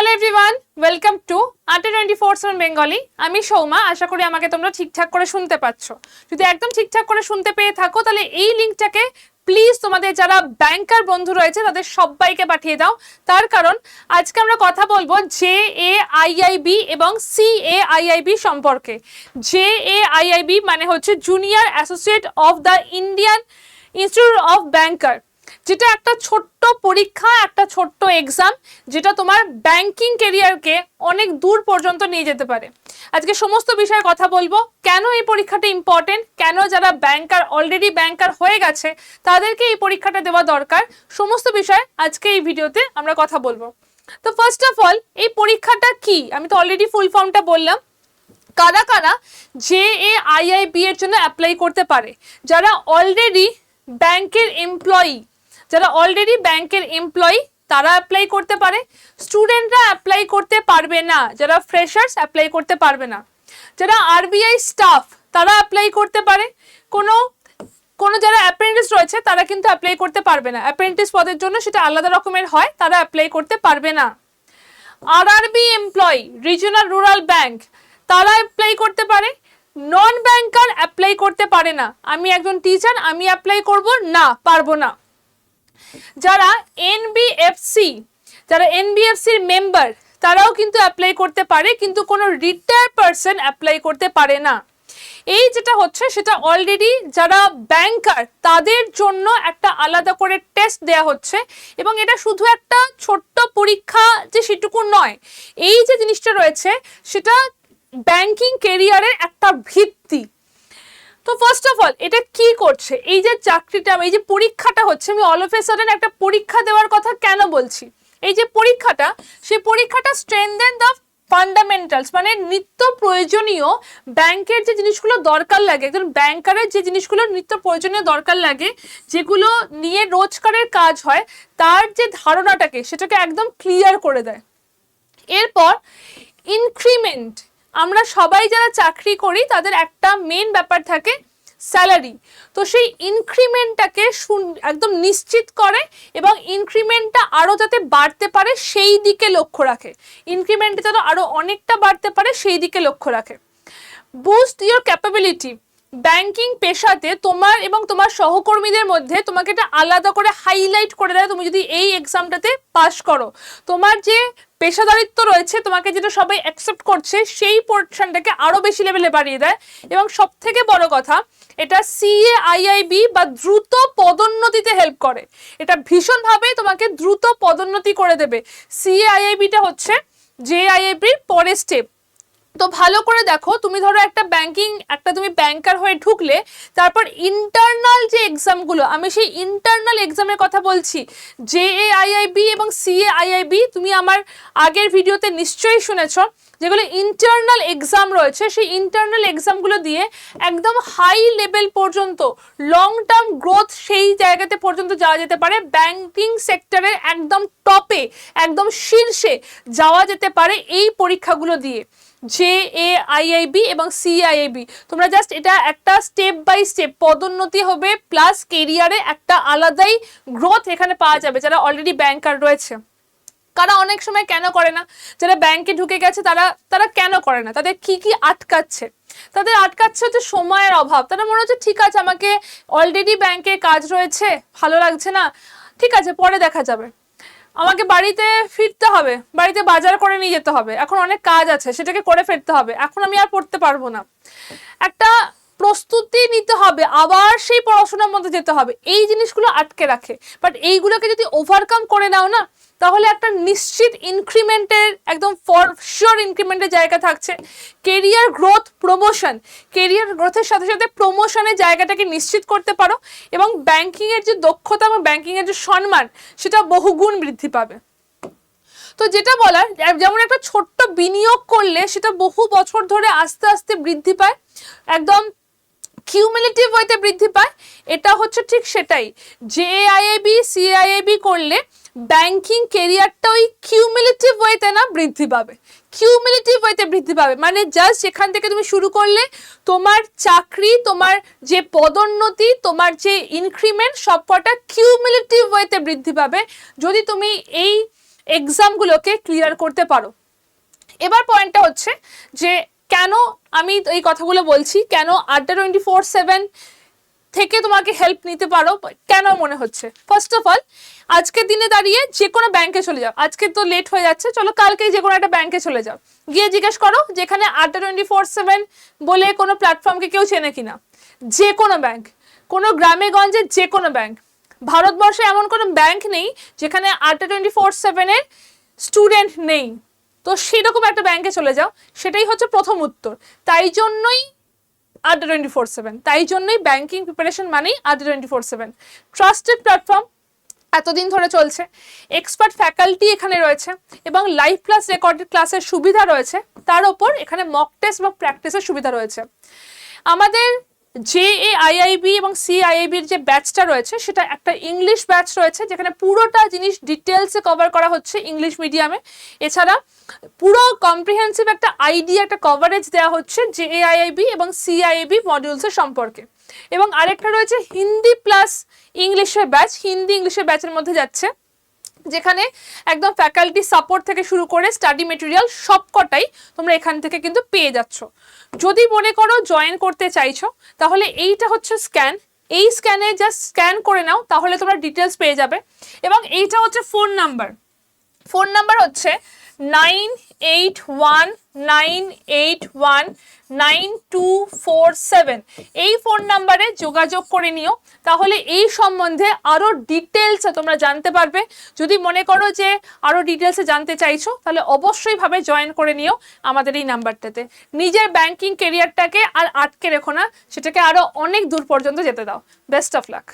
Hello everyone, welcome to ATA24/7 Bengali. আমি সৌমা। আশা করি আমাকে তোমরা ঠিকঠাক করে শুনতে পাচ্ছ। যদি একদম ঠিকঠাক করে শুনতে পেয়ে থাকো তাহলে এই লিঙ্কটাকে প্লিজ তোমাদের যারা ব্যাংকার বন্ধু রয়েছে তাদের সবাইকে পাঠিয়ে দাও। তার কারণ আজকে আমরা কথা বলবো JAIIB এবং CAIIB সম্পর্কে। JAIIB মানে হচ্ছে junior associate of the Indian institute of banker, যেটা একটা ছোট্ট পরীক্ষা, একটা ছোট্ট এক্সাম, যেটা তোমার ব্যাংকিং কেরিয়ারকে অনেক দূর পর্যন্ত নিয়ে যেতে পারে। আজকে সমস্ত বিষয়ে কথা বলবো, কেন এই পরীক্ষাটা ইম্পর্টেন্ট, কেন যারা ব্যাংকার অলরেডি ব্যাংকার হয়ে গেছে তাদেরকে এই পরীক্ষাটা দেওয়া দরকার, সমস্ত বিষয়ে আজকে এই ভিডিওতে আমরা কথা বলবো। তো ফার্স্ট অফ অল, এই পরীক্ষাটা কি আমি তো অলরেডি ফুল ফর্মটা বললাম। কারা কারা JAIIB এর জন্য অ্যাপ্লাই করতে পারে? যারা অলরেডি ব্যাংকের এমপ্লয়ি, তারা অ্যাপ্লাই করতে পারে। স্টুডেন্টরা অ্যাপ্লাই করতে পারবে না, যারা ফ্রেশার্স অ্যাপ্লাই করতে পারবে না। যারা RBI স্টাফ তারা অ্যাপ্লাই করতে পারে। কোনো যারা অ্যাপ্রেন্টিস রয়েছে তারা কিন্তু অ্যাপ্লাই করতে পারবে না। অ্যাপ্রেন্টিস পদের জন্য সেটা আলাদা রকমের হয়, তারা অ্যাপ্লাই করতে পারবে না। RRB employee, regional rural bank, তারা অ্যাপ্লাই করতে পারে। নন ব্যাংকার অ্যাপ্লাই করতে পারে না। আমি একজন টিচার, আমি অ্যাপ্লাই করব না, পারবো না। যারা NBFCর মেম্বার তারাও কিন্তু অ্যাপ্লাই করতে পারে, কিন্তু কোনো রিটায়ার্ড পারসন অ্যাপ্লাই করতে পারে না। এই যেটা হচ্ছে সেটা অলরেডি যারা ব্যাংকার তাদের জন্য একটা আলাদা করে টেস্ট দেয়া হচ্ছে, এবং এটা শুধু একটা ছোট্ট পরীক্ষা যে সেটুকু নয়, এই যে জিনিসটা রয়েছে সেটা ব্যাংকিং কেরিয়ারের একটা ভিত্তি। তো ফার্স্ট অফ অল এটা কি করছে, এই যে চাকরিটা, এই যে পরীক্ষাটা হচ্ছে, আমি অল অফ এ সাডেন একটা পরীক্ষা দেওয়ার কথা কেন বলছি? এই যে পরীক্ষাটা, সেই পরীক্ষাটা স্ট্রেনথেন দ্য ফান্ডামেন্টালস, মানে নিত্য প্রয়োজনীয় ব্যাংকের যে জিনিসগুলো দরকার লাগে, একজন ব্যাংকারের যে জিনিসগুলো নিত্য প্রয়োজনীয় দরকার লাগে, যেগুলো নিয়ে রোজকারের কাজ হয়, তার যে ধারণাটাকে সেটাকে একদম ক্লিয়ার করে দেয়। এরপর ইনক্রিমেন্ট, আমরা সবাই যারা চাকরি করি তাদের একটা মেন ব্যাপার থাকে স্যালারি। তো সেই ইনক্রিমেন্টটাকে একদম নিশ্চিত করে এবং ইনক্রিমেন্টটা আরও যাতে বাড়তে পারে সেই দিকে লক্ষ্য রাখে। ইনক্রিমেন্টটা যেন আরও অনেকটা বাড়তে পারে সেই দিকে লক্ষ্য রাখে। বুস্ট ইওর ক্যাপাবিলিটি, ব্যাংকিং পেশাতে তোমার এবং তোমার সহকর্মীদের মধ্যে তোমাকে এটা আলাদা করে হাইলাইট করে দেয়। তুমি যদি এই এক্সামটাতে পাস করো, তোমার যে পেশাদারিত্ব রয়েছে, তোমাকে যেটা সবাই অ্যাকসেপ্ট করছে, সেই পোর্শনটাকে আরো বেশি লেভেলে বাড়িয়ে দেয়। এবং সব থেকে বড় কথা, এটা CAIIB বা দ্রুত পদোন্নতিতে হেল্প করে। এটা ভীষণভাবে তোমাকে দ্রুত পদোন্নতি করে দেবে। CAIIBটা হচ্ছে JAIIBর পরের স্টেপ। তো ভালো করে দেখো, তুমি ধরো তুমি ব্যাংকার হয়ে ঢুকলে, তারপর ইন্টারনাল যে এক্সামগুলো, আমি সেই ইন্টারনাল এক্সামের কথা বলছি। JAIIB এবং CAIIB তুমি আমার আগের ভিডিওতে নিশ্চয়ই শুনেছ, যেগুলো ইন্টারনাল এক্সাম রয়েছে, সেই ইন্টারনাল এক্সামগুলো দিয়ে একদম হাই লেভেল পর্যন্ত, লং টার্ম গ্রোথ সেই জায়গাতে পর্যন্ত যাওয়া যেতে পারে। ব্যাংকিং সেক্টরের একদম টপে, একদম শীর্ষে যাওয়া যেতে পারে এই পরীক্ষাগুলো দিয়ে। JAIIB এবং CAIIB, তোমরা জাস্ট এটা একটা স্টেপ বাই স্টেপ পদোন্নতি হবে, প্লাস কেরিয়ারে একটা আলাদাই গ্রোথ এখানে পাওয়া যাবে যারা অলরেডি ব্যাংকার রয়েছে। কারা অনেক সময় কেন করে না, যারা ব্যাংকে ঢুকে গেছে তারা কেন করে না, তাদের কি আটকাচ্ছে? তাদের আটকাচ্ছে হচ্ছে সময়ের অভাব। তারা মনে হচ্ছে ঠিক আছে, আমাকে অলরেডি ব্যাংকে কাজ রয়েছে, ভালো লাগছে না, ঠিক আছে পরে দেখা যাবে, আমাকে বাড়িতে ফিরতে হবে, বাড়িতে বাজার করে নিয়ে যেতে হবে, এখন অনেক কাজ আছে সেটাকে করে ফেলতে হবে, এখন আমি আর পড়তে পারবো না, একটা প্রস্তুতি নিতে হবে, আবার সেই পড়াশোনার মধ্যে যেতে হবে, এই জিনিসগুলো আটকে রাখে। বাট এইগুলোকে যদি ওভারকাম করে নাও না, তাহলে একটা নিশ্চিত ইনক্রিমেন্টের, একদম ফর শিওর ইনক্রিমেন্টের জায়গা থাকছে। কেরিয়ার গ্রোথের সাথে সাথে প্রমোশনের জায়গাটাকে নিশ্চিত করতে পারো, এবং ব্যাংকিংয়ের যে দক্ষতা এবং ব্যাংকিংয়ের যে সম্মান সেটা বহুগুণ বৃদ্ধি পাবে। তো যেটা বলার, যেমন একটা ছোট্ট বিনিয়োগ করলে সেটা বহু বছর ধরে আস্তে আস্তে বৃদ্ধি পায়, একদম কিউমুলেটিভ ওয়েতে বৃদ্ধি পায়, এটা হচ্ছে ঠিক সেটাই। JAIIB CAIIB করলে ব্যাংকিং কেরিয়ারটা ওই কিউমুলেটিভ ওয়েতে না বৃদ্ধি পাবে, মানে জাস্ট এখান থেকে তুমি শুরু করলে তোমার চাকরি, তোমার যে পদোন্নতি, তোমার যে ইনক্রিমেন্ট, সবকটা কিউমুলেটিভ ওয়েতে বৃদ্ধি পাবে যদি তুমি এই এক্সামগুলোকে ক্লিয়ার করতে পারো। এবার পয়েন্টটা হচ্ছে যে কেন আমি এই কথাগুলো বলছি, কেন আড্ডা 24/7 থেকে তোমাকে হেল্প নিতে পারো, কেন মনে হচ্ছে। ফার্স্ট অফ অল, আজকের দিনে দাঁড়িয়ে যে কোনো ব্যাংকে চলে যাও, আজকে তো লেট হয়ে যাচ্ছে, চলো কালকেই যে কোনো একটা ব্যাংকে চলে যাও, গিয়ে জিজ্ঞেস করো যেখানে আড্ডা 24/7 বলে কোনো প্ল্যাটফর্মকে কেউ চেনে কিনা। যে কোনো ব্যাংক, কোনো গ্রামে গঞ্জে যে কোনো ব্যাংক, ভারতবর্ষে এমন কোনো ব্যাংক নেই যেখানে আড্ডা 24/7 স্টুডেন্ট নেই। তো সেরকম একটা ব্যাংকে চলে যাও, সেটাই হচ্ছে প্রথম উত্তর। তাই জন্যই আড্ডা 24/7, তাই জন্যই ব্যাংকিং প্রিপারেশন মানেই আড্ডা 24/7। ট্রাস্টেড প্ল্যাটফর্ম, এতদিন ধরে চলছে, এক্সপার্ট ফ্যাকাল্টি এখানে রয়েছে এবং লাইভ ক্লাস রেকর্ডেড ক্লাসের সুবিধা রয়েছে, তার ওপর এখানে মক টেস্ট এবং প্র্যাকটিসের সুবিধা রয়েছে। আমাদের JAIIB এবং CIIBর যে ব্যাচটা রয়েছে সেটা একটা ইংলিশ ব্যাচ রয়েছে, যেখানে পুরোটা জিনিস ডিটেলসে কভার করা হচ্ছে ইংলিশ মিডিয়ামে। এছাড়া পুরো কম্প্রিহেন্সিভ একটা আইডিয়া, একটা কভারেজ দেওয়া হচ্ছে JAIIB এবং CIIB মডিউলসের সম্পর্কে। এবং আরেকটা রয়েছে হিন্দি প্লাস ইংলিশের ব্যাচ, হিন্দি ইংলিশের ব্যাচের মধ্যে যাচ্ছে, যেখানে একদম ফ্যাকাল্টি সাপোর্ট থেকে শুরু করে স্টাডি মেটেরিয়াল সবকটাই তোমরা এখান থেকে কিন্তু পেয়ে যাচ্ছ। যদি মনে করো জয়েন করতে চাইছো, তাহলে এইটা হচ্ছে স্ক্যান, এই স্ক্যানে জাস্ট স্ক্যান করে নাও, তাহলে তোমরা ডিটেলস পেয়ে যাবে। এবং এইটা হচ্ছে ফোন নাম্বার, ফোন নাম্বার হচ্ছে 9819819247। এই ফোন নাম্বারে যোগাযোগ করে নিও, তাহলে এই সম্বন্ধে আরও ডিটেলসে তোমরা জানতে পারবে। যদি মনে করো যে আরও ডিটেলসে জানতে চাইছো, তাহলে অবশ্যই ভাবে জয়েন করে নিও আমাদের এই নাম্বারটাতে। নিজের ব্যাংকিং কেরিয়ারটাকে আর আটকে রেখো না, সেটাকে আরও অনেক দূর পর্যন্ত যেতে দাও। Best of luck.